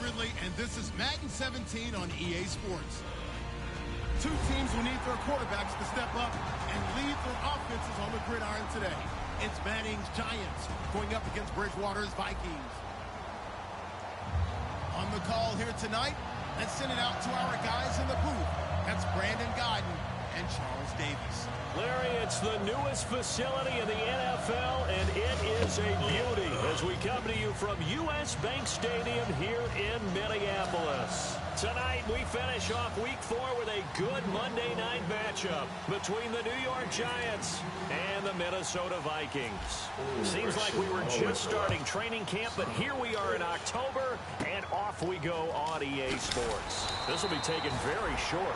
Ridley, and this is Madden 17 on EA Sports. Two teams will need their quarterbacks to step up and lead their offenses on the gridiron today. It's Manning's Giants going up against Bridgewater's Vikings. On the call here tonight, let's send it out to our guys in the booth. That's Brandon Godden and Charles Davis. Larry, it's the newest facility in the NFL, and it is a beauty as we come to you from U.S. Bank Stadium here in Minneapolis. Tonight, we finish off Week 4 with a good Monday night matchup between the New York Giants and the Minnesota Vikings. Seems like we were just starting training camp, but here we are in October, and off we go on EA Sports. This will be taken very short.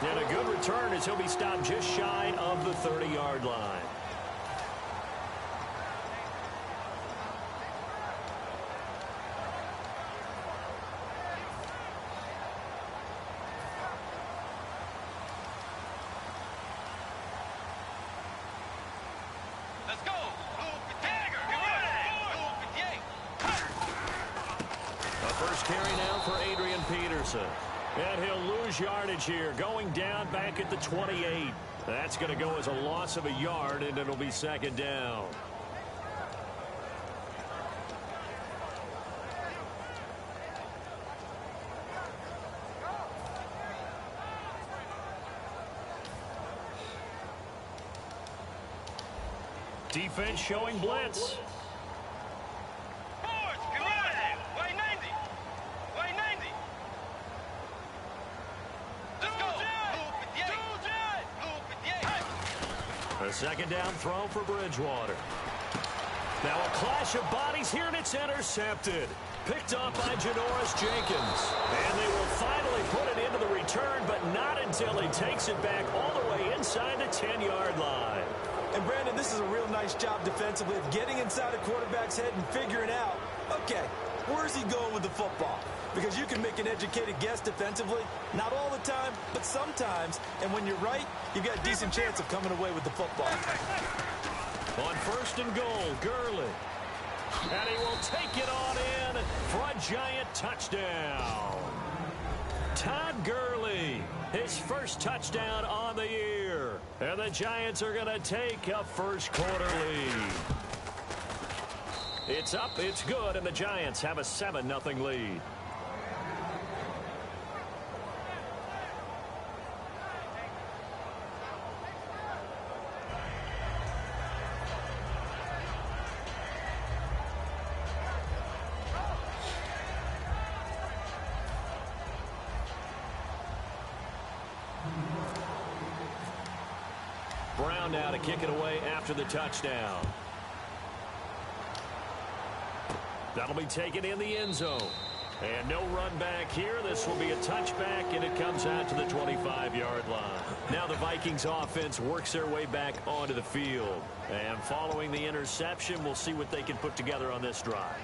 And a good return as he'll be stopped just shy of the 30-yard line. Let's go. A first carry now for Adrian Peterson. And he'll lose yardage here, going down back at the 28. That's going to go as a loss of a yard, and it'll be second down. Defense showing blitz. A second down throw for Bridgewater. Now a clash of bodies here, and it's intercepted. Picked off by Janoris Jenkins. And they will finally put it into the return, but not until he takes it back all the way inside the 10-yard line. And Brandon, this is a real nice job defensively of getting inside a quarterback's head and figuring out, okay, where's he going with the football? Because you can make an educated guess defensively, not all the time, but sometimes. And when you're right, you've got a decent chance of coming away with the football. On first and goal, Gurley. And he will take it on in for a Giant touchdown. Todd Gurley, his first touchdown on the year. And the Giants are going to take a first quarter lead. It's up, it's good, and the Giants have a 7-0 lead. Brown now to kick it away after the touchdown. That'll be taken in the end zone. And no run back here. This will be a touchback, and it comes out to the 25-yard line. Now the Vikings offense works their way back onto the field. And following the interception, we'll see what they can put together on this drive.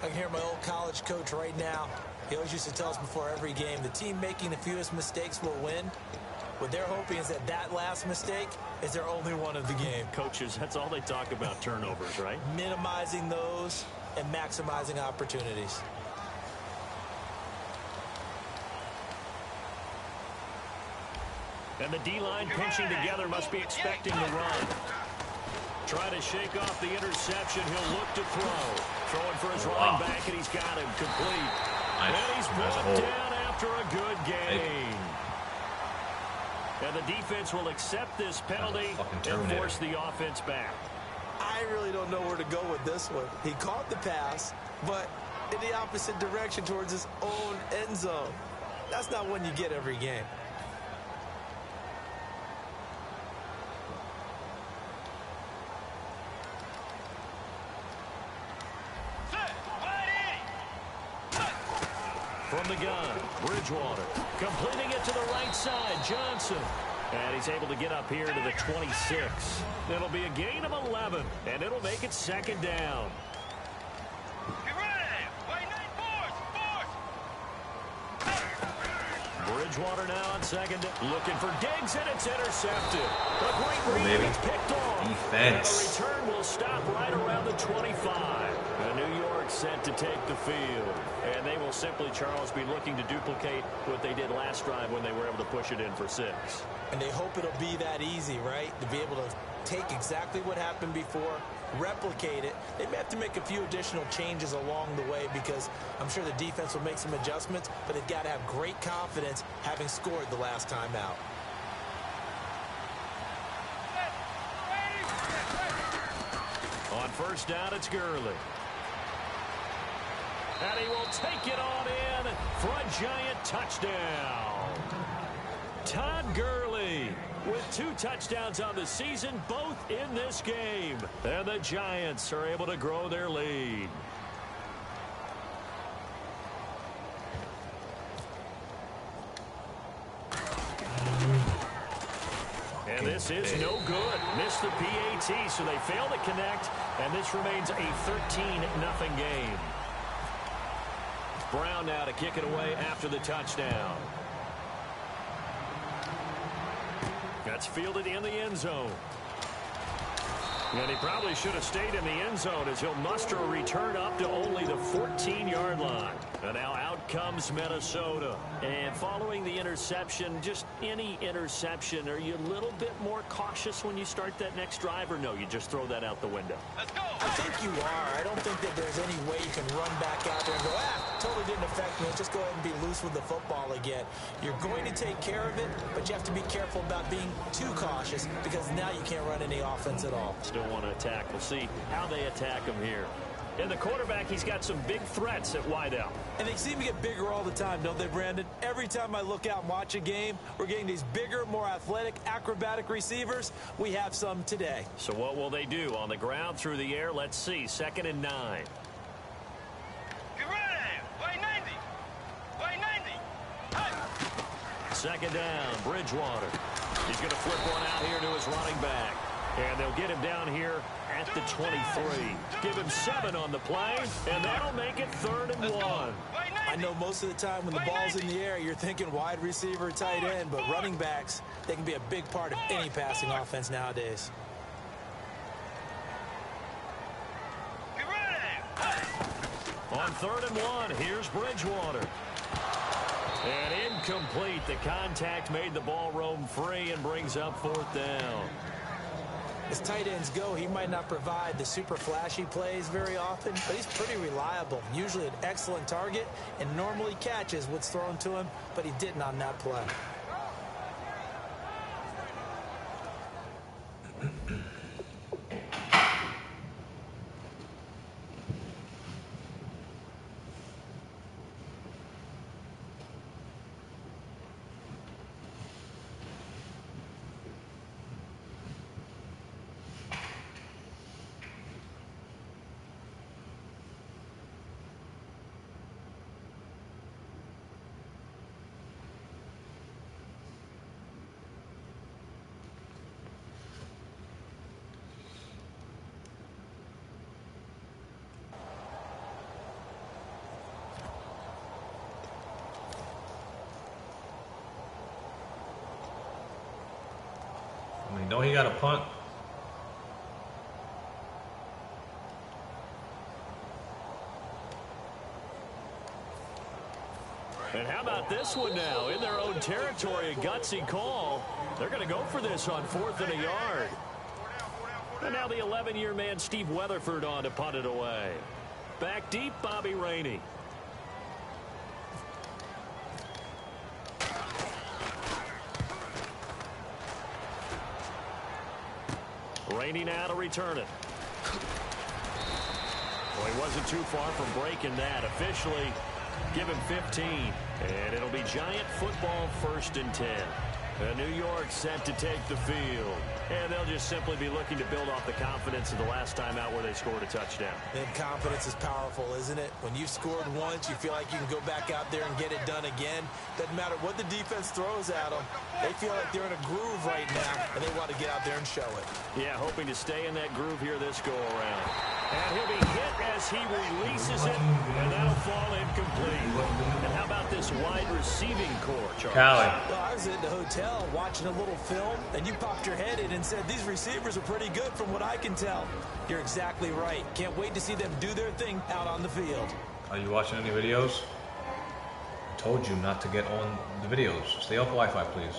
I can hear my old college coach right now. He always used to tell us before every game, the team making the fewest mistakes will win. What they're hoping is that last mistake is their only one of the game. Coaches, that's all they talk about, turnovers, right? Minimizing those and maximizing opportunities. And the D-line pinching together must be expecting the run. Try to shake off the interception. He'll look to throw. Throwing for his running back, and he's got him complete. And he's brought down after a good gain. And the defense will accept this penalty and force the offense back. I really don't know where to go with this one. He caught the pass, but in the opposite direction towards his own end zone. That's not one you get every game. From the gun, Bridgewater completing it to the right side, Johnson. And he's able to get up here to the 26. It'll be a gain of 11, and it'll make it second down. Bridgewater now on second, looking for Diggs, and it's intercepted. A great read, it's picked off. Defense. The return will stop right around the 25. And New York set to take the field. And they will simply, Charles, be looking to duplicate what they did last drive when they were able to push it in for 6. And they hope it'll be that easy, right? To be able to take exactly what happened before, replicate it. They may have to make a few additional changes along the way because I'm sure the defense will make some adjustments, but they've got to have great confidence having scored the last time out. On first down, it's Gurley. And he will take it on in for a giant touchdown. Todd Gurley with 2 touchdowns on the season, both in this game. And the Giants are able to grow their lead. And this is no good. Missed the PAT, so they fail to connect, and this remains a 13-0 game. Brown now to kick it away after the touchdown. That's fielded in the end zone. And he probably should have stayed in the end zone as he'll muster a return up to only the 14-yard line. And now out comes Minnesota. And following the interception, just any interception, are you a little bit more cautious when you start that next drive, or no, you just throw that out the window? Let's go. I think you are. I don't think that there's any way you can run back out there and go, totally didn't affect me. Just go ahead and be loose with the football again. You're going to take care of it, but you have to be careful about being too cautious because now you can't run any offense at all. Still want to attack. We'll see how they attack him here. And the quarterback, he's got some big threats at wideout. And they seem to get bigger all the time, don't they, Brandon? Every time I look out and watch a game, we're getting these bigger, more athletic, acrobatic receivers. We have some today. So what will they do? On the ground, through the air? Let's see. 2nd and 9. Second down, Bridgewater. He's going to flip one out here to his running back. And they'll get him down here at the 23. Give him 7 on the play, and that'll make it 3rd and 1. I know most of the time when the ball's in the air, you're thinking wide receiver, tight end, but running backs, they can be a big part of any passing offense nowadays. On 3rd and 1, here's Bridgewater. And incomplete. The contact made the ball roam free and brings up 4th down. As tight ends go, he might not provide the super flashy plays very often, but he's pretty reliable. Usually an excellent target and normally catches what's thrown to him, but he didn't on that play. Know he got a punt. And how about this one now? In their own territory, a gutsy call. They're going to go for this on 4th and a yard. And now the 11-year man, Steve Weatherford, on to punt it away. Back deep, Bobby Rainey. Rainey now to return it. Well, he wasn't too far from breaking that. Officially, give him 15. And it'll be Giant football 1st and 10. And New York set to take the field. And they'll just simply be looking to build off the confidence of the last time out where they scored a touchdown. And confidence is powerful, isn't it? When you've scored once, you feel like you can go back out there and get it done again. Doesn't matter what the defense throws at them. They feel like they're in a groove right now, and they want to get out there and show it. Yeah, hoping to stay in that groove here this go-around. And he'll be hit as he releases it, and that'll fall incomplete. And how about this wide receiving core, Charles? Well, I was at the hotel watching a little film, and you popped your head in and said, these receivers are pretty good from what I can tell. You're exactly right. Can't wait to see them do their thing out on the field. Are you watching any videos? I told you not to get on the videos. Stay off Wi-Fi, please.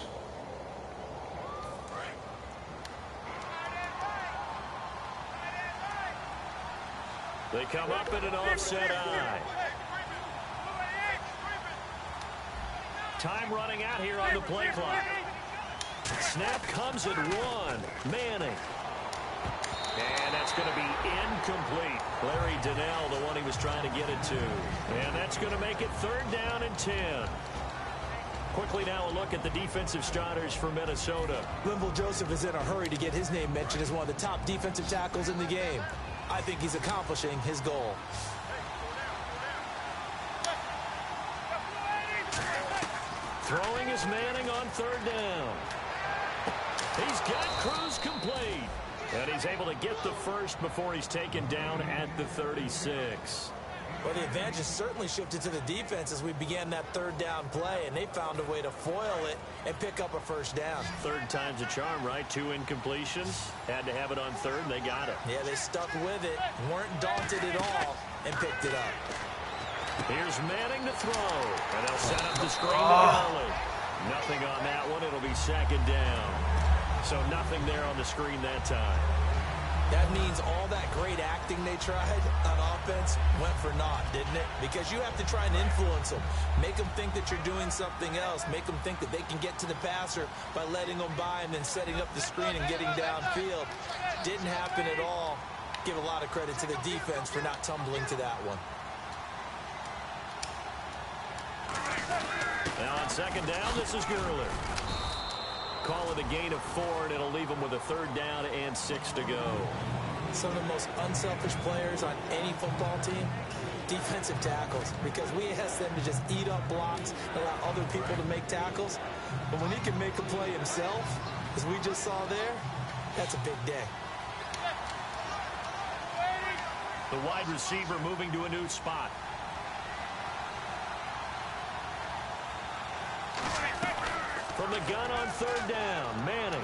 They come up in an offset eye. Time running out here on the play clock. Snap comes at 1. Manning. And that's going to be incomplete. Larry Donnell, the one he was trying to get it to. And that's going to make it 3rd down and 10. Quickly now a look at the defensive starters for Minnesota. Linval Joseph is in a hurry to get his name mentioned as one of the top defensive tackles in the game. I think he's accomplishing his goal. Throwing is Manning on 3rd down. He's got Cruz complete. And he's able to get the first before he's taken down at the 36. Well, the advantage has certainly shifted to the defense as we began that 3rd down play, and they found a way to foil it and pick up a 1st down. 3rd time's a charm, right? 2 incompletions. Had to have it on 3rd, and they got it. Yeah, they stuck with it, weren't daunted at all, and picked it up. Here's Manning to throw, and they'll set up the screen early. Nothing on that one. It'll be 2nd down. So nothing there on the screen that time. That means all that great acting they tried on offense went for naught, didn't it? Because you have to try and influence them. Make them think that you're doing something else. Make them think that they can get to the passer by letting them by and then setting up the screen and getting downfield. Didn't happen at all. Give a lot of credit to the defense for not tumbling to that one. Now on 2nd down, this is Gurley. Call it a gain of 4, and it'll leave them with a 3rd down and 6 to go. Some of the most unselfish players on any football team, defensive tackles, because we ask them to just eat up blocks, allow other people to make tackles. But when he can make a play himself, as we just saw there, that's a big day. The wide receiver moving to a new spot. From the gun on 3rd down, Manning.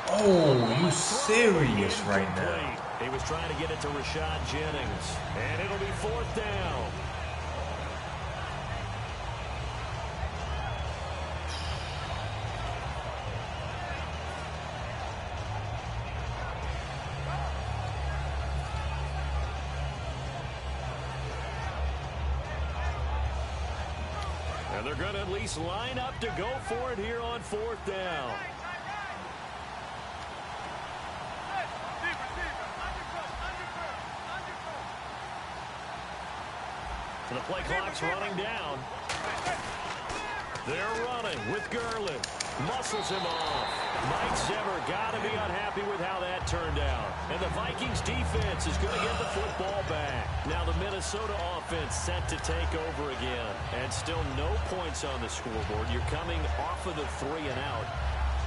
Oh, you serious right now? He was trying to get it to Rashad Jennings, and it'll be 4th down. And they're going to at least line up to go for it here on 4th down. The play clock's running down. They're running with Gurley. Muscles him off. Mike Zimmer got to be unhappy with how that turned out. And the Vikings defense is going to get the football back. Now the Minnesota offense set to take over again. And still no points on the scoreboard. You're coming off of the 3 and out.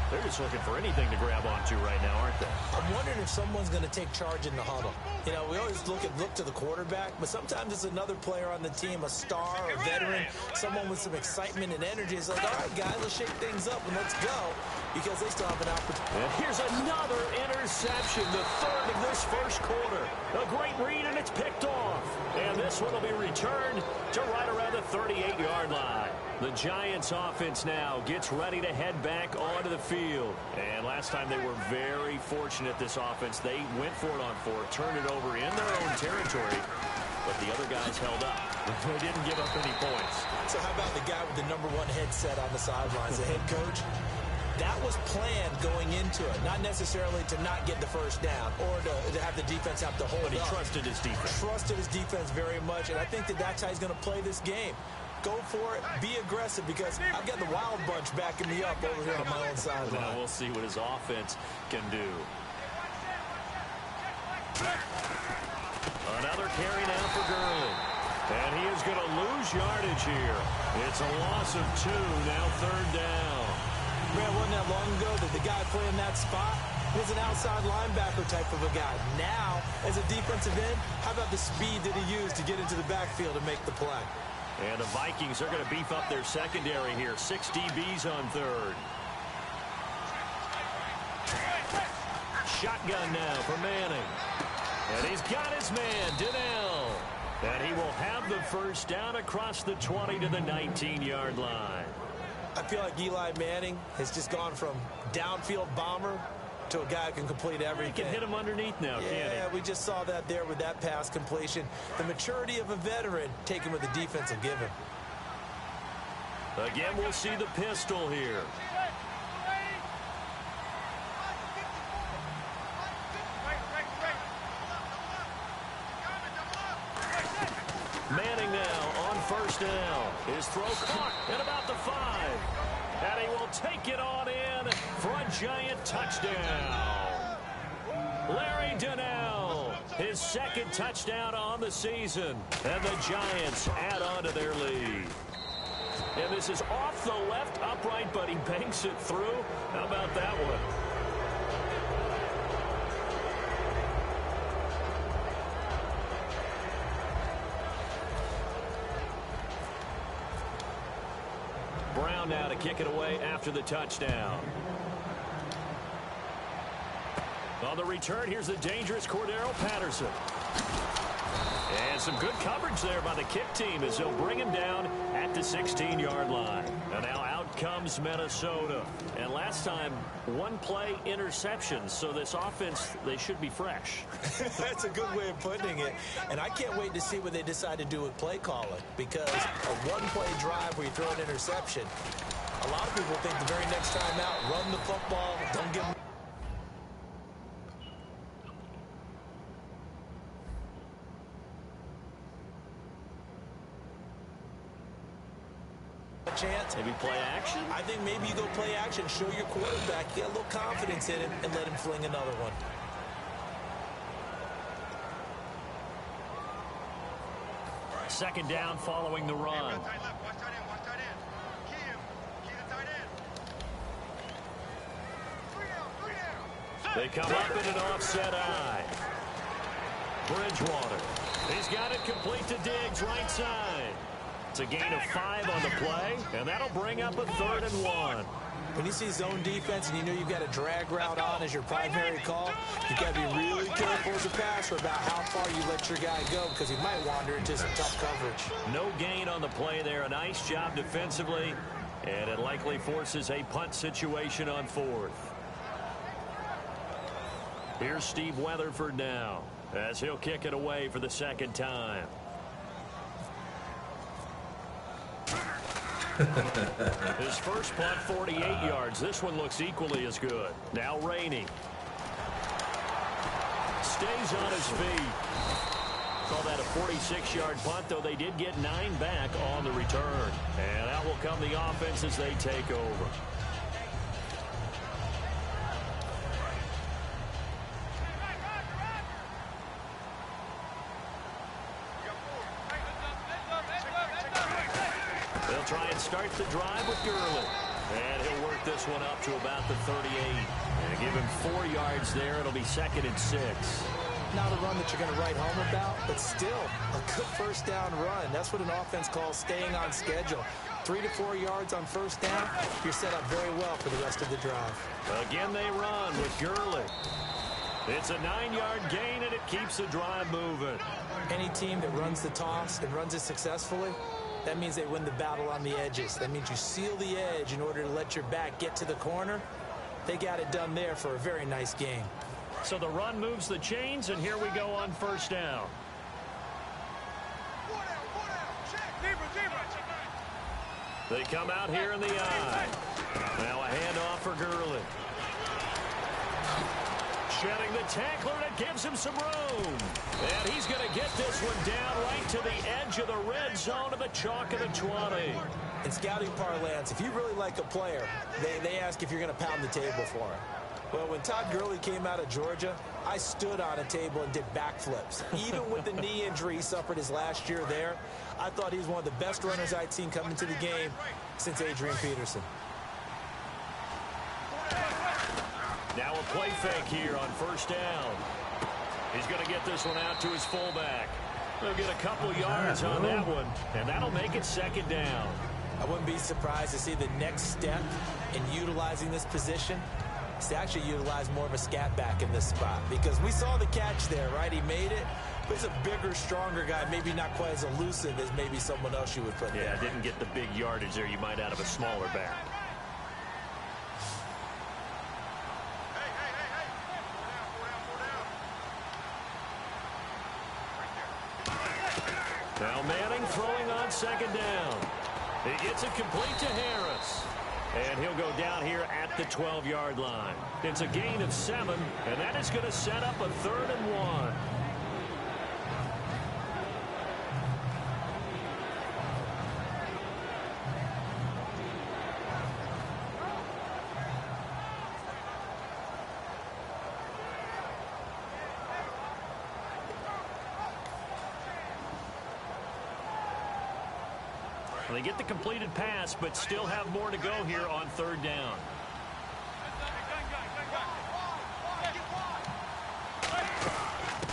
They're just looking for anything to grab onto right now, aren't they? I'm wondering if someone's going to take charge in the huddle. You know, we always look to the quarterback, but sometimes it's another player on the team, a star, a veteran, someone with some excitement and energy. It's like, all right, guys, let's shake things up and let's go, because they still have an opportunity. And here's another interception, the 3rd of this 1st quarter. A great read, and it's picked off. And this one will be returned to right around the 38-yard line. The Giants offense now gets ready to head back onto the field. And last time they were very fortunate, this offense. They went for it on 4, turned it over in their own territory, but the other guys held up. They didn't give up any points. So how about the guy with the #1 headset on the sidelines, the head coach? That was planned going into it, not necessarily to not get the 1st down or to have the defense have to hold up. But he trusted his defense. Trusted his defense very much, and I think that that's how he's going to play this game. Go for it, be aggressive, because I've got the Wild Bunch backing me up over here on my own sideline. Now we'll see what his offense can do. Another carry now for Gurley. And he is going to lose yardage here. It's a loss of 2, now 3rd down. Man, wasn't that long ago that the guy playing that spot He's an outside linebacker type of a guy. Now, as a defensive end, how about the speed that he used to get into the backfield and make the play? And the Vikings are going to beef up their secondary here. 6 DBs on third. Shotgun now for Manning. And he's got his man, Donnell. And he will have the first down across the 20 to the 19-yard line. I feel like Eli Manning has just gone from downfield bomber to a guy who can complete everything. He can hit him underneath now, can't he? Yeah, we just saw that there with that pass completion. The maturity of a veteran taken with the defense will give him. Again, we'll see the pistol here. Manning now on first down. His throw caught at about the 5. And he will take it on in for a giant touchdown. Larry Donnell, his second touchdown on the season. And the Giants add on to their lead. And this is off the left upright, but he banks it through. How about that one? Brown now to kick it away after the touchdown. On the return, here's the dangerous Cordero Patterson. And some good coverage there by the kick team as they'll bring him down at the 16-yard line. And now out comes Minnesota. And last time, one play interception. So this offense, they should be fresh. That's a good way of putting it. And I can't wait to see what they decide to do with play calling. Because a one-play drive where you throw an interception, a lot of people think the very next time out, run the football, don't give them chance. Maybe play action? I think maybe you go play action, show your quarterback, get a little confidence in him, and let him fling another one. Second down following the run. They come up in an offset eye. Bridgewater. He's got it complete to Diggs, right side. It's a gain of 5 on the play, and that'll bring up a 3rd and 1. When you see zone defense and you know you've got a drag route on as your primary call, you've got to be really careful as a passer about how far you let your guy go because he might wander into some tough coverage. No gain on the play there. A nice job defensively, and it likely forces a punt situation on 4th. Here's Steve Weatherford now as he'll kick it away for the second time. His first punt, 48 yards. This one looks equally as good. Now Rainey. Stays on his feet. Call that a 46-yard punt, though they did get 9 back on the return. And out will come the offense as they take over. Try and start the drive with Gurley. And he'll work this one up to about the 38. And give him 4 yards there. It'll be 2nd and 6. Not a run that you're going to write home about, but still a good first down run. That's what an offense calls staying on schedule. 3 to 4 yards on first down, you're set up very well for the rest of the drive. Again, they run with Gurley. It's a 9-yard gain, and it keeps the drive moving. Any team that runs the toss and runs it successfully, that means they win the battle on the edges. That means you seal the edge in order to let your back get to the corner. They got it done there for a very nice game. So the run moves the chains, and here we go on first down. They come out here in the eye. Now a handoff for Gurley. Shedding the tackler, and it gives him some room. And he's going to get this one down right to the edge of the red zone of the chalk of the 20. In scouting parlance, if you really like a player, they ask if you're going to pound the table for him. Well, when Todd Gurley came out of Georgia, I stood on a table and did backflips. Even with the knee injury he suffered his last year there, I thought he was one of the best runners I'd seen come into the game since Adrian Peterson. Now a play fake here on first down. He's going to get this one out to his fullback. He'll get a couple yards on that one, and that'll make it second down. I wouldn't be surprised to see the next step in utilizing this position is to actually utilize more of a scat back in this spot, because we saw the catch there, right? He made it, but he's a bigger, stronger guy, maybe not quite as elusive as maybe someone else you would put there. Yeah, didn't get the big yardage there you might out of a smaller back. Now Manning throwing on second down. He gets it complete to Harris. And he'll go down here at the 12-yard line. It's a gain of 7, and that is going to set up a 3rd and 1. They get the completed pass, but still have more to go here on 3rd down.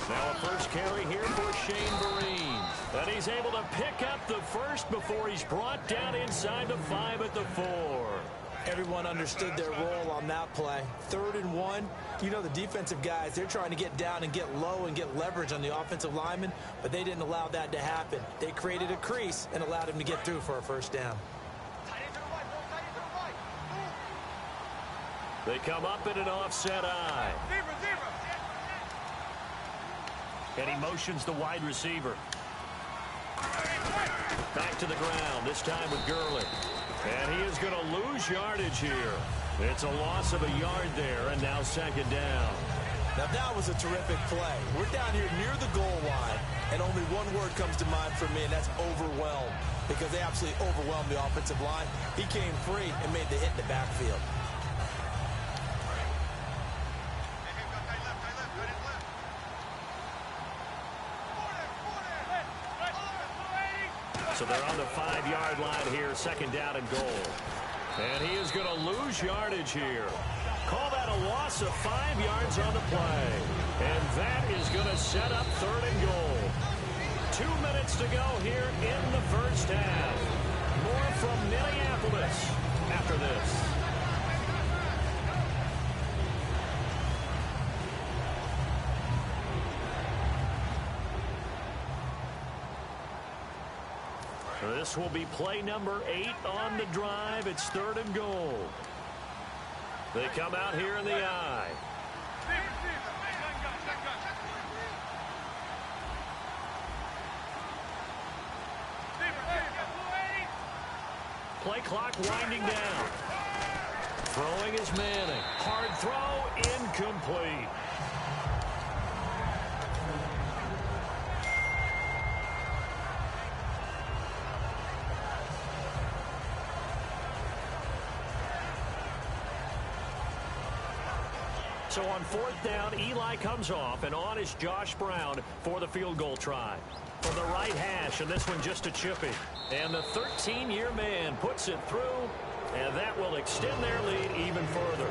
Now a first carry here for Shane Vereen. And he's able to pick up the first before he's brought down inside the 5 at the 4. Everyone understood their role on that play. 3rd and 1. You know, the defensive guys, they're trying to get down and get low and get leverage on the offensive lineman, but they didn't allow that to happen. They created a crease and allowed him to get through for a first down. They come up in an offset eye. And he motions the wide receiver. Back to the ground, this time with Gurley. And he is going to lose yardage here. It's a loss of a yard there, and now second down. Now that was a terrific play. We're down here near the goal line, and only one word comes to mind for me, and that's overwhelmed, because they absolutely overwhelmed the offensive line. He came free and made the hit in the backfield. So they're on the 5-yard line here, second down and goal. And he is going to lose yardage here. Call that a loss of 5 yards on the play. And that is going to set up 3rd and goal. 2 minutes to go here in the first half. More from Minneapolis after this. This will be play number 8 on the drive. It's 3rd and goal. They come out here in the eye. Play clock winding down. Throwing is Manning. Hard throw, incomplete. So on 4th down, Eli comes off, and on is Josh Brown for the field goal try. From the right hash, and this one just a chippy. And the 13-year man puts it through, and that will extend their lead even further.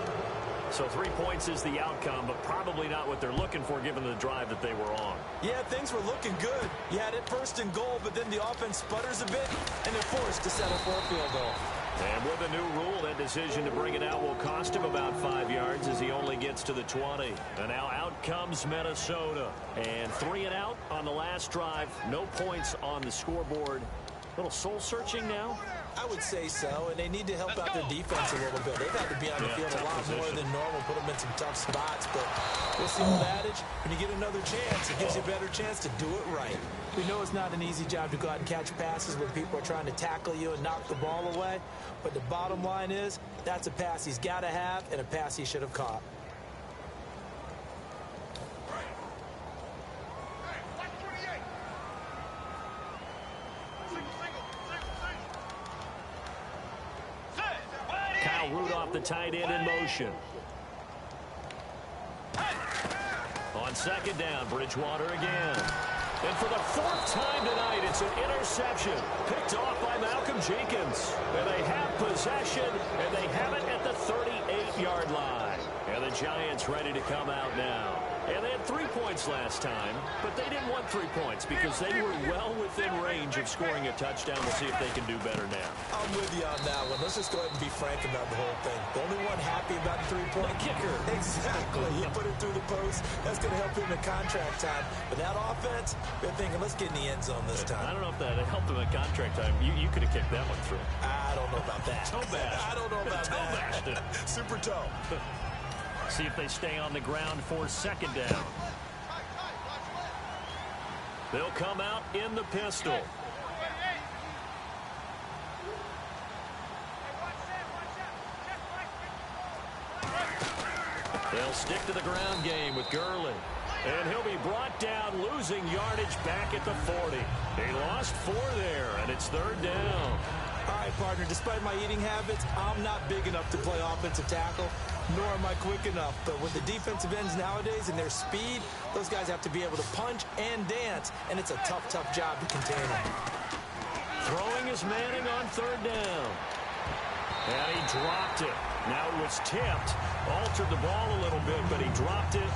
So 3 points is the outcome, but probably not what they're looking for given the drive that they were on. Yeah, things were looking good. You had it 1st and goal, but then the offense sputters a bit, and they're forced to settle for a field goal. And with a new rule, that decision to bring it out will cost him about 5 yards as he only gets to the 20. And now out comes Minnesota. And 3 and out on the last drive. No points on the scoreboard. A little soul-searching now? I would say so, and they need to help out their defense a little bit. They've had to be on the field a lot more than normal, put them in some tough spots. But what's the old adage? When you get another chance, it gives you a better chance to do it right. We know it's not an easy job to go out and catch passes when people are trying to tackle you and knock the ball away. But the bottom line is, that's a pass he's got to have and a pass he should have caught. Rudolph, the tight end, in motion. On second down, Bridgewater again. And for the 4th time tonight, it's an interception picked off by Malcolm Jenkins. And they have possession, and they have it at the 38-yard line. And the Giants ready to come out now. And they had 3 points last time, but they didn't want 3 points because they were well within range of scoring a touchdown. We'll see if they can do better now. I'm with you on that one. Let's just go ahead and be frank about the whole thing. The only one happy about the 3-point kicker. Exactly. He put it through the post. That's going to help him in contract time. But that offense, they're thinking, let's get in the end zone this time. I don't know if that helped him in contract time. You could have kicked that one through. I don't know about that. Toe bash. I don't know about toe bashed it. Super toe. See if they stay on the ground for second down. They'll come out in the pistol. They'll stick to the ground game with Gurley. And he'll be brought down, losing yardage back at the 40. He lost 4 there, and it's third down. All right, partner, despite my eating habits, I'm not big enough to play offensive tackle, nor am I quick enough. But with the defensive ends nowadays and their speed, those guys have to be able to punch and dance, and it's a tough, tough job to contain them. Throwing is Manning on third down. And he dropped it. Now it was tipped. Altered the ball a little bit, but he dropped it.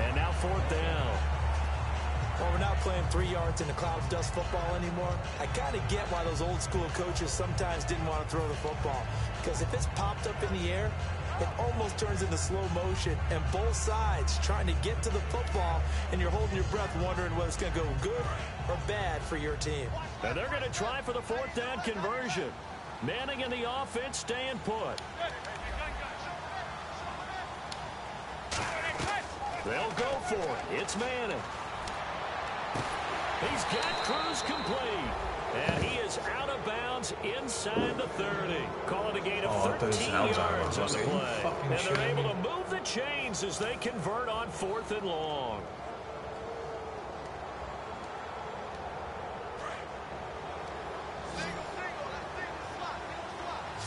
And now fourth down. Well, we're not playing 3 yards in the cloud of dust football anymore. I kind of get why those old school coaches sometimes didn't want to throw the football. Because if it's popped up in the air, it almost turns into slow motion. And both sides trying to get to the football, and you're holding your breath wondering whether it's going to go good or bad for your team. And they're going to try for the fourth down conversion. Manning and the offense staying put. They'll go for it. It's Manning. He's got Cruz complete. And he is out of bounds inside the 30. Call it a gain of 13 yards on the play. And they're able to move the chains as they convert on 4th and long.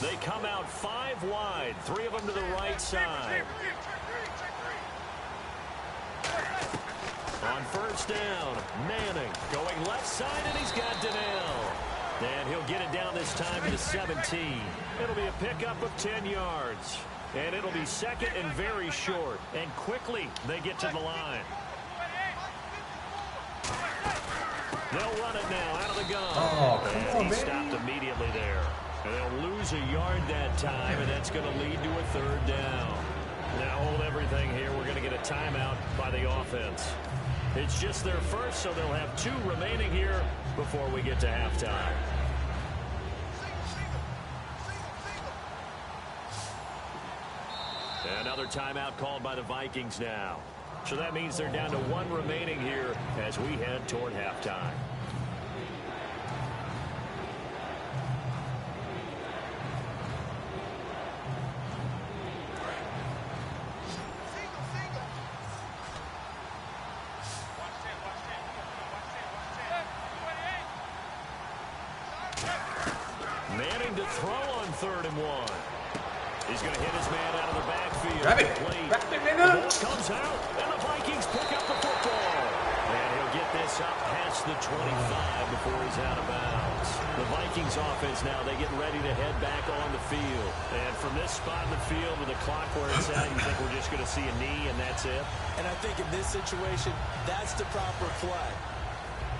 They come out 5 wide, 3 of them to the right side. On first down, Manning going left side, and he's got Donnell. And he'll get it down this time to the 17. It'll be a pickup of 10 yards. And it'll be second and very short. And quickly they get to the line. They'll run it now out of the gun. Oh, come on, he stopped immediately there. And they'll lose a yard that time, and that's going to lead to a third down. Now hold everything here. We're going to get a timeout by the offense. It's just their first, so they'll have 2 remaining here before we get to halftime. Another timeout called by the Vikings now. So that means they're down to 1 remaining here as we head toward halftime. Manning to throw on 3rd and 1. He's going to hit his man out of the backfield. Grab it. Grab it, nigga. The ball comes out, and the Vikings pick up the football. And he'll get this up past the 25 before he's out of bounds. The Vikings offense now, they get ready to head back on the field. And from this spot in the field with the clock where it's at, you think we're just going to see a knee and that's it? And I think in this situation, that's the proper play.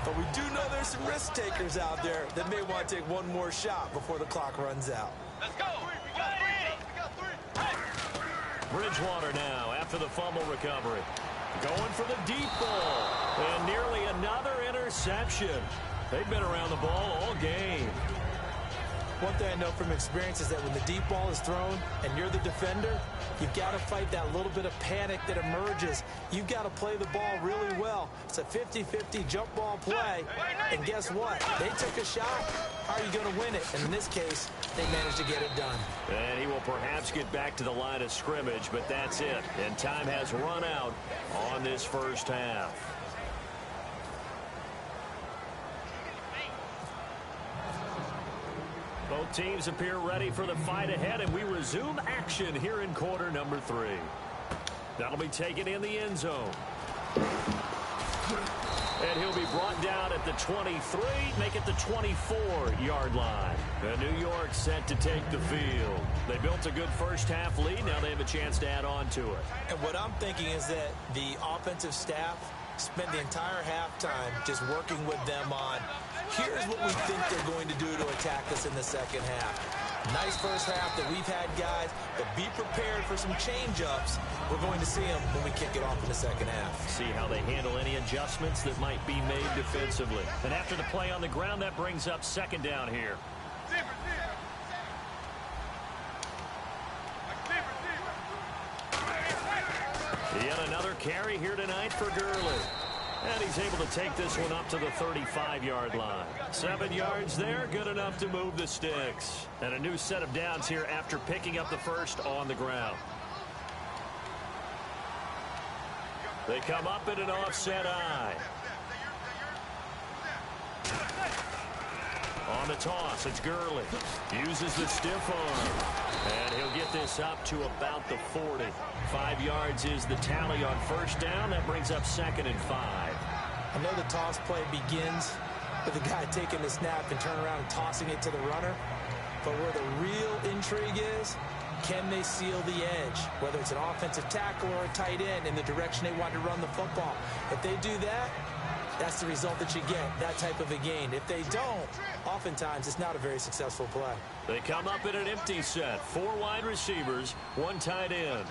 But we do know there's some risk takers out there that may want to take one more shot before the clock runs out. Let's go. We got 3. Bridgewater now after the fumble recovery. Going for the deep ball. And nearly another interception. They've been around the ball all game. One thing I know from experience is that when the deep ball is thrown and you're the defender, you've got to fight that little bit of panic that emerges. You've got to play the ball really well. It's a 50-50 jump ball play. And guess what? They took a shot. How are you going to win it? And in this case, they managed to get it done. And he will perhaps get back to the line of scrimmage, but that's it. And time has run out on this first half. Both teams appear ready for the fight ahead, and we resume action here in quarter number 3. That'll be taken in the end zone. And he'll be brought down at the 23, make it the 24-yard line. And New York set to take the field. They built a good first-half lead. Now they have a chance to add on to it. And what I'm thinking is that the offensive staff spent the entire halftime just working with them on, here's what we think they're going to do to attack us in the second half. Nice first half that we've had, guys, but be prepared for some change-ups. We're going to see them when we kick it off in the second half. See how they handle any adjustments that might be made defensively. And after the play on the ground, that brings up second down here. Yet another carry here tonight for Gurley. And he's able to take this one up to the 35-yard line. 7 yards there, good enough to move the sticks. And a new set of downs here after picking up the first on the ground. They come up in an offset eye. On the toss, it's Gurley. Uses the stiff arm. And he'll get this up to about the 40. 5 yards is the tally on first down. That brings up 2nd and 5. I know the toss play begins with the guy taking the snap and turning around and tossing it to the runner. But where the real intrigue is, can they seal the edge? Whether it's an offensive tackle or a tight end in the direction they want to run the football. If they do that, that's the result that you get, that type of a gain. If they don't, oftentimes it's not a very successful play. They come up in an empty set. 4 wide receivers, 1 tight end.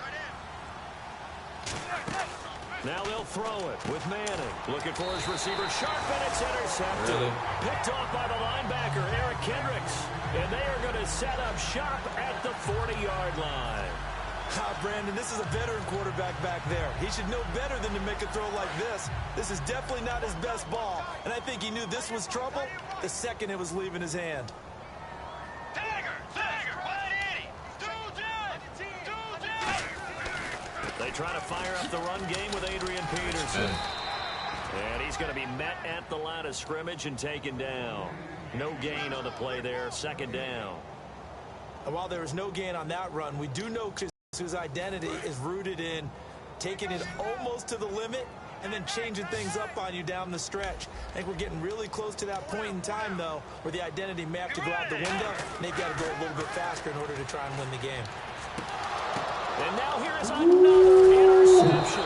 Now they'll throw it with Manning. Looking for his receiver. Sharp, and it's intercepted. Really? Picked off by the linebacker, Eric Kendricks. And they are going to set up shop at the 40-yard line. Brandon, this is a veteran quarterback back there. He should know better than to make a throw like this. This is definitely not his best ball. And I think he knew this was trouble the second it was leaving his hand. They try to fire up the run game with Adrian Peterson. And he's going to be met at the line of scrimmage and taken down. No gain on the play there, 2nd down. And while there was no gain on that run, we do know whose identity is rooted in taking it almost to the limit and then changing things up on you down the stretch. I think we're getting really close to that point in time, though, where the identity may have to go out the window, and they've got to go a little bit faster in order to try and win the game. And now here is another interception.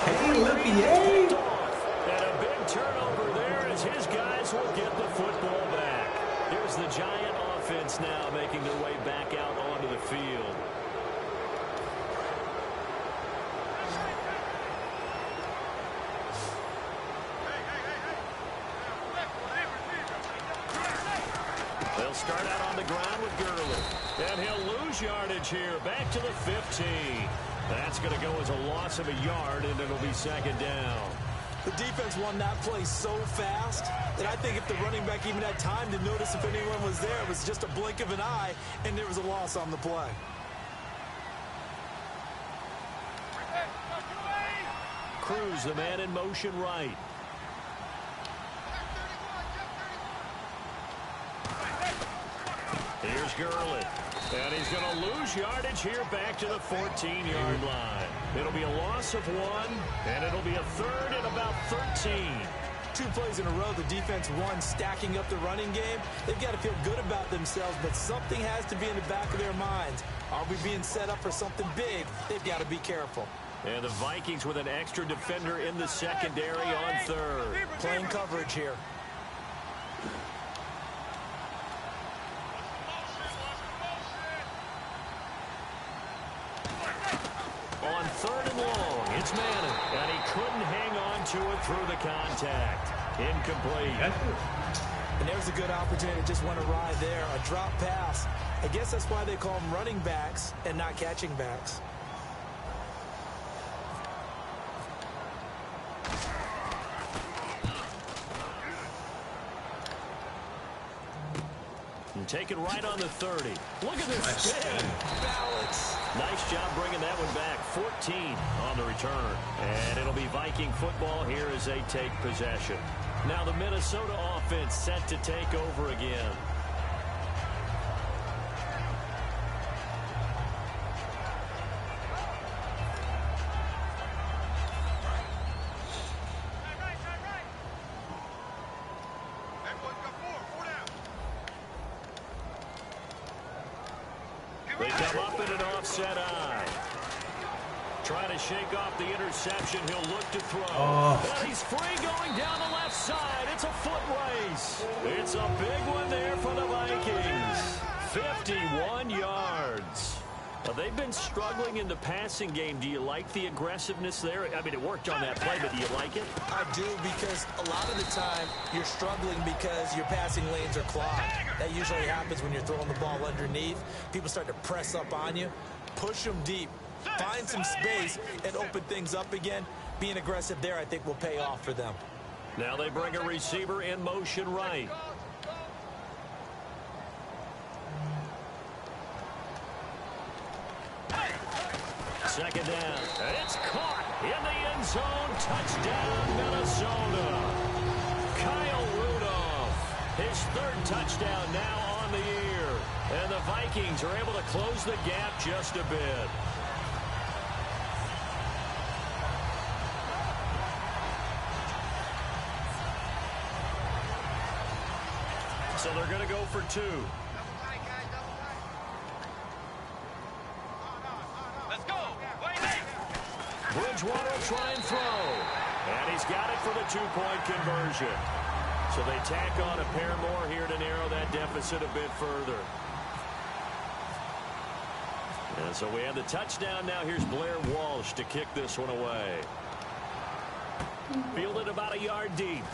Okay, Olivier. And a big turnover there as his guys will get the football back. Here's the Giant offense now making their way back out onto the field. They'll start out on the ground with Gurley. And he'll lose yardage here. Back to the 15. That's going to go as a loss of a yard, and it'll be 2nd down. The defense won that play so fast that I think if the running back even had time to notice if anyone was there, it was just a blink of an eye, and there was a loss on the play. Cruz, the man in motion right. Here's Gurley. And he's going to lose yardage here back to the 14-yard line. It'll be a loss of 1, and it'll be a 3rd and about 13. 2 plays in a row, the defense won, stacking up the running game. They've got to feel good about themselves, but something has to be in the back of their minds. Are we being set up for something big? They've got to be careful. And the Vikings with an extra defender in the secondary on 3rd. Playing coverage here. On 3rd and long, it's Madden. And he couldn't hang on to it through the contact. Incomplete. And there's a good opportunity. Just went awry there. A drop pass. I guess that's why they call them running backs and not catching backs. And take it right on the 30. Look at this spin. Balance. Nice job bringing that one back. 14 on the return. And it'll be Viking football here as they take possession. Now the Minnesota offense set to take over again. They come up in an offset eye. Trying to shake off the interception. He'll look to throw. And he's free going down the left side. It's a foot race. It's a big one there for the Vikings. 51 yards. Well, they've been struggling in the passing game. Do you like the aggressiveness there? I mean, it worked on that play, but do you like it? I do, because a lot of the time you're struggling because your passing lanes are clogged. That usually happens when you're throwing the ball underneath. People start to press up on you. Push them deep. Find some space and open things up again. Being aggressive there, I think, will pay off for them. Now they bring a receiver in motion right. Second down. It's caught in the end zone. Touchdown, Minnesota. Kyle Rudolph. His third touchdown now on the year. And the Vikings are able to close the gap just a bit. So they're going to go for two. Let's go. Bridgewater will try and throw. And he's got it for the two-point conversion. So they tack on a pair more here to narrow that deficit a bit further. And so we have the touchdown. Now here's Blair Walsh to kick this one away. Fielded about a yard deep.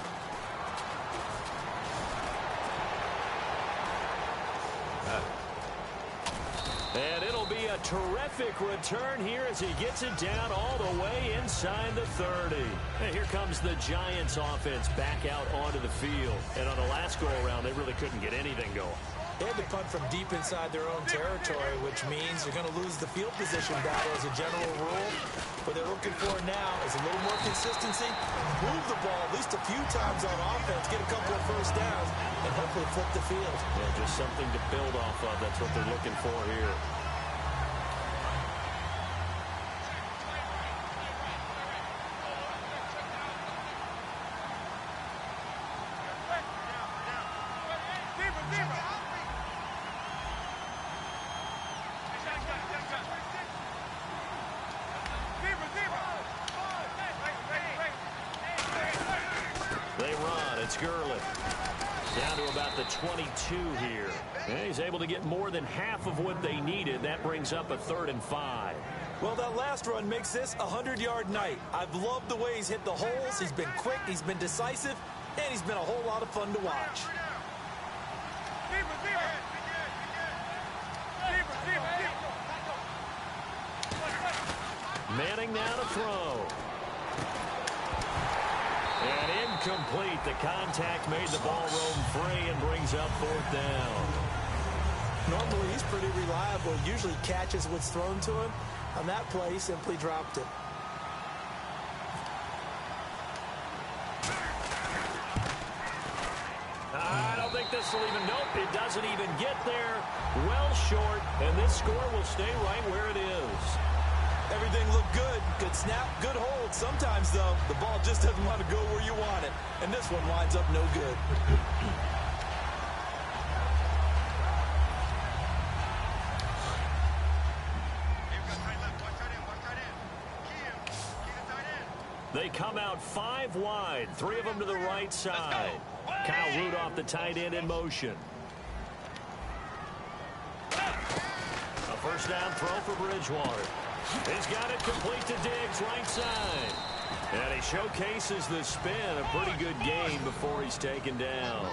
And it'll be a terrific return here as he gets it down all the way inside the 30. And here comes the Giants offense back out onto the field. And on the last go-around, they really couldn't get anything going. They had to punt from deep inside their own territory, which means they're going to lose the field position battle as a general rule. What they're looking for now is a little more consistency, move the ball at least a few times on offense, get a couple of first downs, and hopefully flip the field. Yeah, just something to build off of. That's what they're looking for here. It's Gurley. Down to about the 22 here. And he's able to get more than half of what they needed. That brings up a 3rd and 5. Well, that last run makes this a 100-yard night. I've loved the way he's hit the holes. He's been quick, he's been decisive, and he's been a whole lot of fun to watch. Manning now to throw. And incomplete. The contact made the ball roam free and brings up 4th down. Normally, he's pretty reliable. Usually catches what's thrown to him. On that play, he simply dropped it. I don't think this will even, nope, it doesn't even get there. Well short, and this score will stay right where it is. Everything looked good. Good snap, good hold. Sometimes, though, the ball just doesn't want to go where you want it. And this one winds up no good. They come out 5 wide, 3 of them to the right side. Kyle Rudolph, the tight end, in motion. A first down throw for Bridgewater. He's got it complete to Diggs, right side. And he showcases the spin. A pretty good game before he's taken down.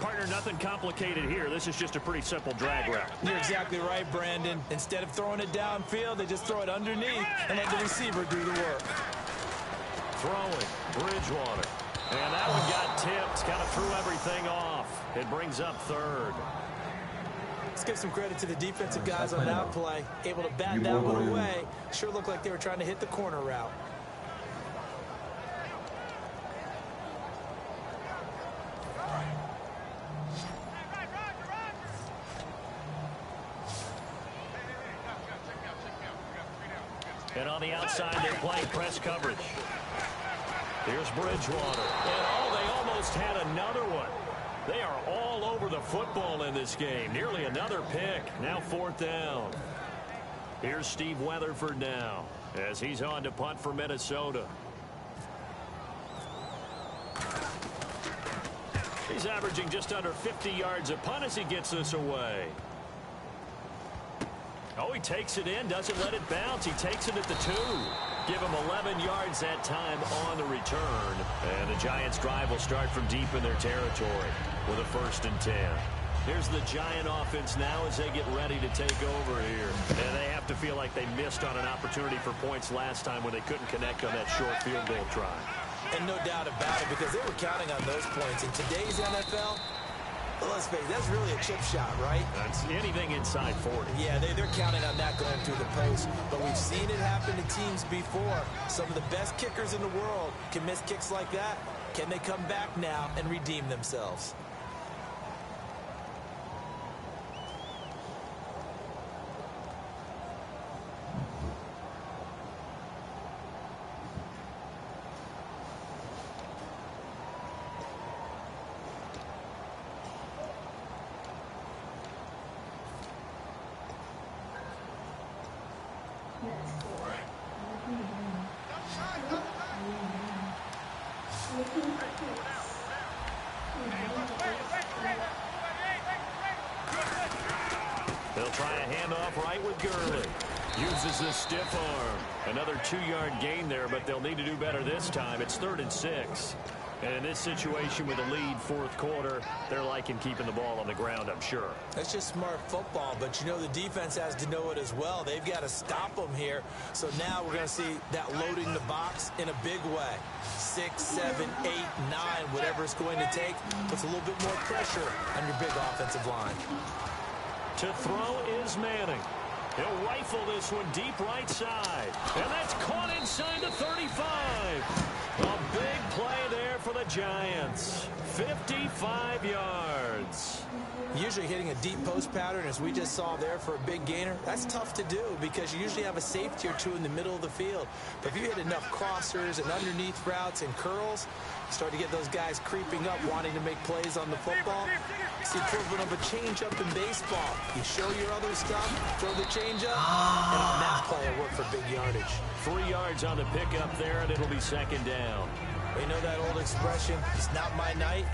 Partner, nothing complicated here. This is just a pretty simple drag route. You're exactly right, Brandon. Instead of throwing it downfield, they just throw it underneath and let the receiver do the work. Throwing, Bridgewater. And that one got tipped. Kind of threw everything off. It brings up 3rd. Let's give some credit to the defensive guys on that play. Able to bat that one away. Sure looked like they were trying to hit the corner route. And on the outside, they're playing press coverage. Here's Bridgewater. And, oh, they almost had another one. They are all over the football in this game. Nearly another pick. Now 4th down. Here's Steve Weatherford now as he's on to punt for Minnesota. He's averaging just under 50 yards a punt as he gets this away. Oh, he takes it in, doesn't let it bounce. He takes it at the 2. Give him 11 yards that time on the return. And the Giants' drive will start from deep in their territory with a 1st and 10. Here's the Giant offense now as they get ready to take over here. And they have to feel like they missed on an opportunity for points last time when they couldn't connect on that short field goal try. And no doubt about it, because they were counting on those points. In today's NFL, well, let's face it, that's really a chip shot, right? That's anything inside 40. Yeah, they're counting on that going through the post. But we've seen it happen to teams before. Some of the best kickers in the world can miss kicks like that. Can they come back now and redeem themselves? They'll try a handoff right with Gurley. Uses the stiff arm. Another 2-yard gain there, but they'll need to do better this time. It's 3rd and 6. And in this situation with a lead 4th quarter, they're liking keeping the ball on the ground, I'm sure. That's just smart football, but you know the defense has to know it as well. They've got to stop them here. So now we're going to see that loading the box in a big way. 6, 7, 8, 9, whatever it's going to take, puts a little bit more pressure on your big offensive line. To throw is Manning. He'll rifle this one deep right side. And that's caught inside the 35. A big play there for the Giants. 55 yards. Usually hitting a deep post pattern, as we just saw there, for a big gainer, that's tough to do because you usually have a safety or two in the middle of the field. But if you hit enough crossers and underneath routes and curls, you start to get those guys creeping up, wanting to make plays on the football. It's the equivalent of a changeup in baseball. You show your other stuff, throw the changeup, and on that play it worked for big yardage. 3 yards on the pickup there, and it'll be 2nd down. You know that old expression, it's not my night?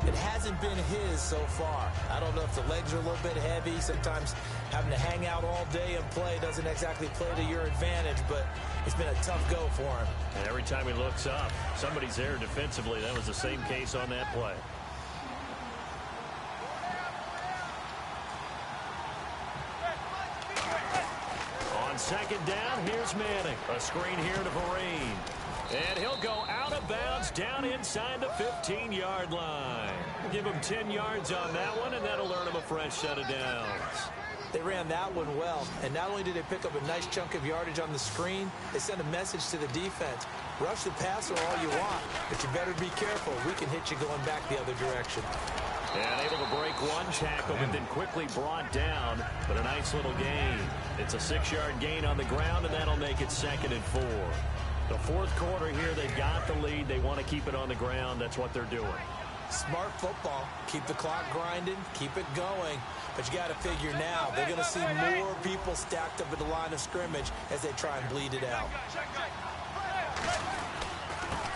It hasn't been his so far. I don't know if the legs are a little bit heavy. Sometimes having to hang out all day and play doesn't exactly play to your advantage, but it's been a tough go for him. And every time he looks up, somebody's there defensively. That was the same case on that play. On 2nd down, here's Manning. A screen here to Vereen. And he'll go out of bounds down inside the 15-yard line. Give him 10 yards on that one, and that'll earn him a fresh set of downs. They ran that one well, and not only did they pick up a nice chunk of yardage on the screen, they sent a message to the defense. Rush the passer all you want, but you better be careful. We can hit you going back the other direction. And able to break one tackle, but then quickly brought down. But a nice little gain. It's a 6-yard gain on the ground, and that'll make it 2nd and 4. The 4th quarter here, they've got the lead. They want to keep it on the ground. That's what they're doing. Smart football. Keep the clock grinding. Keep it going. But you got to figure now, they're going to see more people stacked up at the line of scrimmage as they try and bleed it out.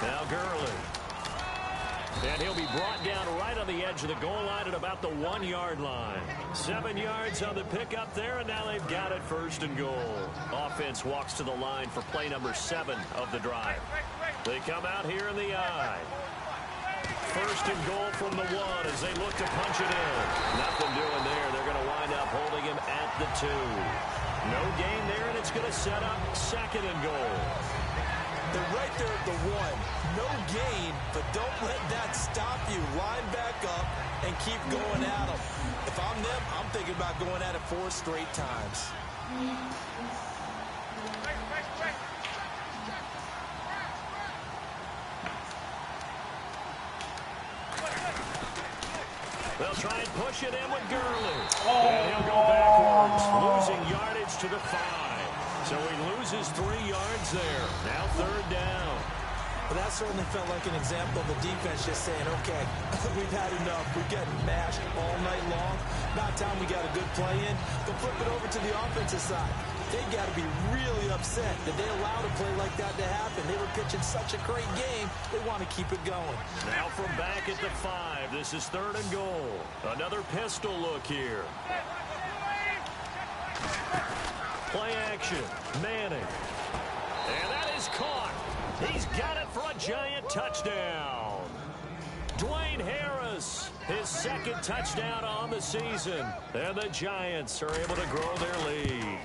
Now Gurley. And he'll be brought down right on the edge of the goal line at about the 1-yard line. 7 yards on the pickup there, and now they've got it 1st and goal. Offense walks to the line for play number 7 of the drive. They come out here in the I. 1st and goal from the 1 as they look to punch it in. Nothing doing there. They're going to wind up holding him at the 2. No gain there, and it's going to set up 2nd and goal. They're right there at the 1. No gain, but don't let that stop you. Line back up and keep going at them. If I'm them, I'm thinking about going at it 4 straight times. They'll try and push it in with Gurley. And he'll go backwards, losing yardage to the 5. So he loses 3 yards there. Now 3rd down. But that certainly felt like an example of the defense just saying, okay, we've had enough. We're getting mashed all night long. About time we got a good play in. But flip it over to the offensive side. They got to be really upset that they allowed a play like that to happen. They were pitching such a great game, they want to keep it going. Now from back at the 5, this is 3rd and goal. Another pistol look here. Play action, Manning. And that is caught. He's got it for a giant touchdown. Dwayne Harris, his 2nd touchdown on the season. And the Giants are able to grow their lead.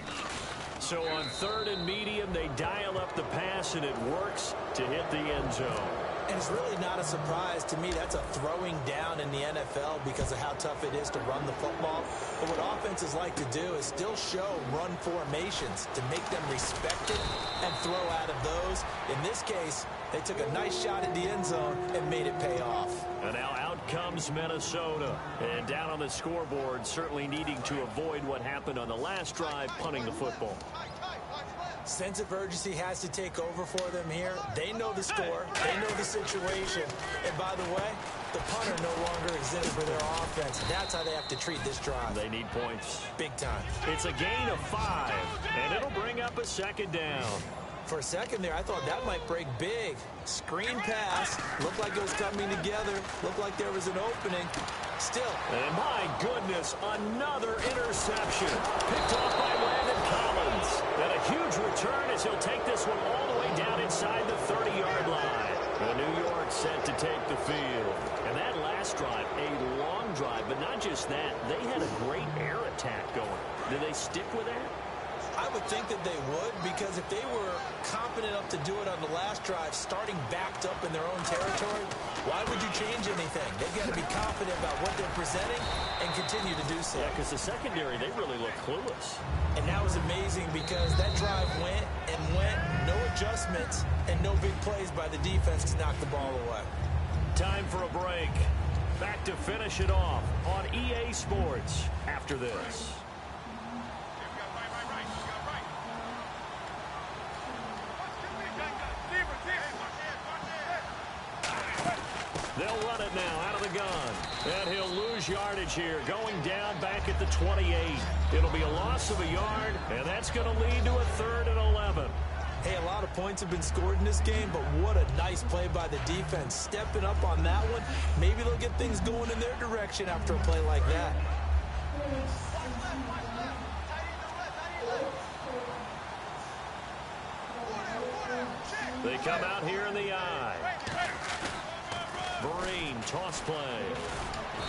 So on 3rd and medium, they dial up the pass, and it works to hit the end zone. And it's really not a surprise to me. That's a throwing down in the NFL because of how tough it is to run the football. But what offenses like to do is still show run formations to make them respect it and throw out of those. In this case, they took a nice shot at the end zone and made it pay off. And now out comes Minnesota. And down on the scoreboard, certainly needing to avoid what happened on the last drive, punting the football. Sense of urgency has to take over for them here. They know the score. They know the situation. And by the way, the punter no longer exists for their offense. That's how they have to treat this drive. They need points. Big time. It's a gain of 5, and it'll bring up a 2nd down. For a second there, I thought that might break big. Screen pass. Looked like it was coming together. Looked like there was an opening. Still. And my goodness, another interception. Picked off by Landon Collins. And a huge return as he'll take this one all the way down inside the 30-yard line. And New York set to take the field. And that last drive, a long drive, but not just that. They had a great air attack going. Did they stick with that? I would think that they would, because if they were confident enough to do it on the last drive, starting backed up in their own territory, why would you change anything? They've got to be confident about what they're presenting and continue to do so. Yeah, because the secondary, they really look clueless. And that was amazing because that drive went and went, no adjustments, and no big plays by the defense to knock the ball away. Time for a break. Back to finish it off on EA Sports after this. They'll run it now out of the gun. And he'll lose yardage here, going down back at the 28. It'll be a loss of a yard, and that's going to lead to a 3rd and 11. Hey, a lot of points have been scored in this game, but what a nice play by the defense. Stepping up on that one. Maybe they'll get things going in their direction after a play like that. They come out here in the eye. Vereen, toss play.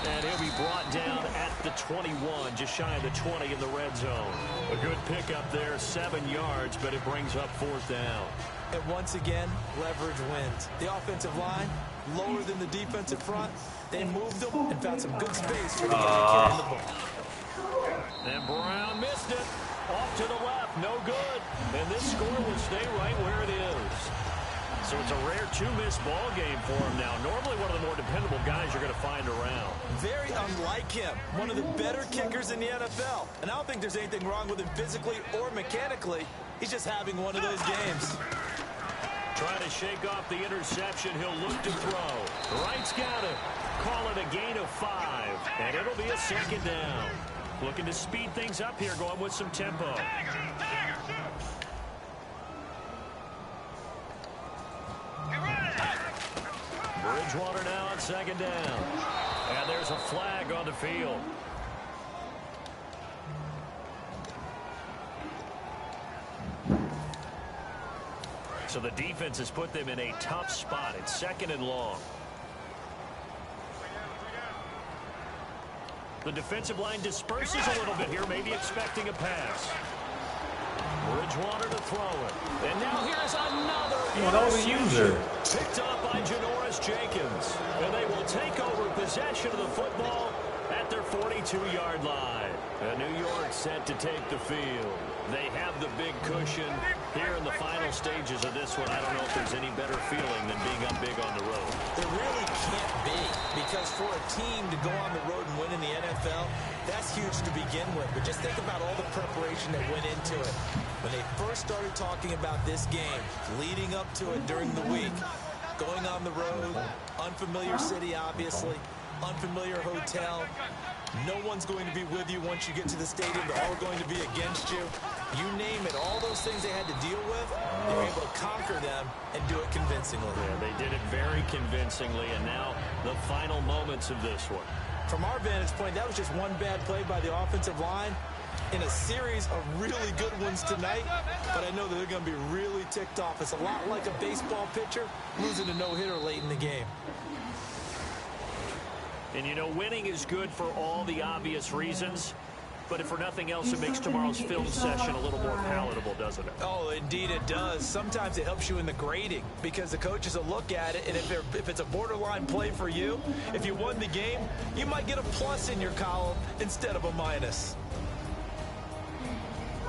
And he'll be brought down at the 21, just shy of the 20 in the red zone. A good pickup there, 7 yards, but it brings up 4th down. And once again, leverage wins. The offensive line, lower than the defensive front. They moved them and found some good space for the guy carrying the ball. And Brown missed it. Off to the left, no good. And this score will stay right where it is. So it's a rare 2-miss ball game for him now. Normally one of the more dependable guys you're going to find around. Very unlike him. One of the better kickers in the NFL. And I don't think there's anything wrong with him physically or mechanically. He's just having one of those games. Trying to shake off the interception. He'll look to throw. Wright's got it. Call it a gain of 5. And it'll be a 2nd down. Looking to speed things up here, going with some tempo. Bridgewater now on 2nd down. And there's a flag on the field. So the defense has put them in a tough spot. It's 2nd and long. The defensive line disperses a little bit here, maybe expecting a pass. Bridgewater to throw it. And now here's another that was a user. Picked up by Janoris Jenkins. And they will take over possession of the football at their 42-yard line. And New York set to take the field. They have the big cushion here in the final stages of this one. I don't know if there's any better feeling than being up big on the road. There really can't be, because for a team to go on the road and win in the NFL, that's huge to begin with. But just think about all the preparation that went into it. When they first started talking about this game, leading up to it during the week, Going on the road, unfamiliar city, obviously, unfamiliar hotel. No one's going to be with you once you get to the stadium. They're all going to be against you. You name it, all those things they had to deal with, they were able to conquer them and do it convincingly. Yeah, they did it very convincingly, and now the final moments of this one. From our vantage point, that was just one bad play by the offensive line in a series of really good ones tonight, but I know that they're going to be really ticked off. It's a lot like a baseball pitcher losing a no-hitter late in the game. And, you know, winning is good for all the obvious reasons, but if for nothing else, it makes tomorrow's film session a little more palatable, doesn't it? Oh, indeed it does. Sometimes it helps you in the grading because the coaches will look at it, and if it's a borderline play for you, if you won the game, you might get a plus in your column instead of a minus.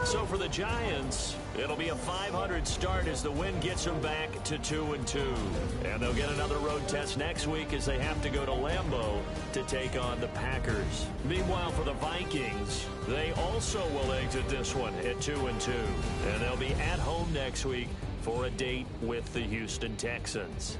So for the Giants, it'll be a .500 start as the win gets them back to 2-2. And they'll get another road test next week as they have to go to Lambeau to take on the Packers. Meanwhile, for the Vikings, they also will exit this one at 2-2. And they'll be at home next week for a date with the Houston Texans.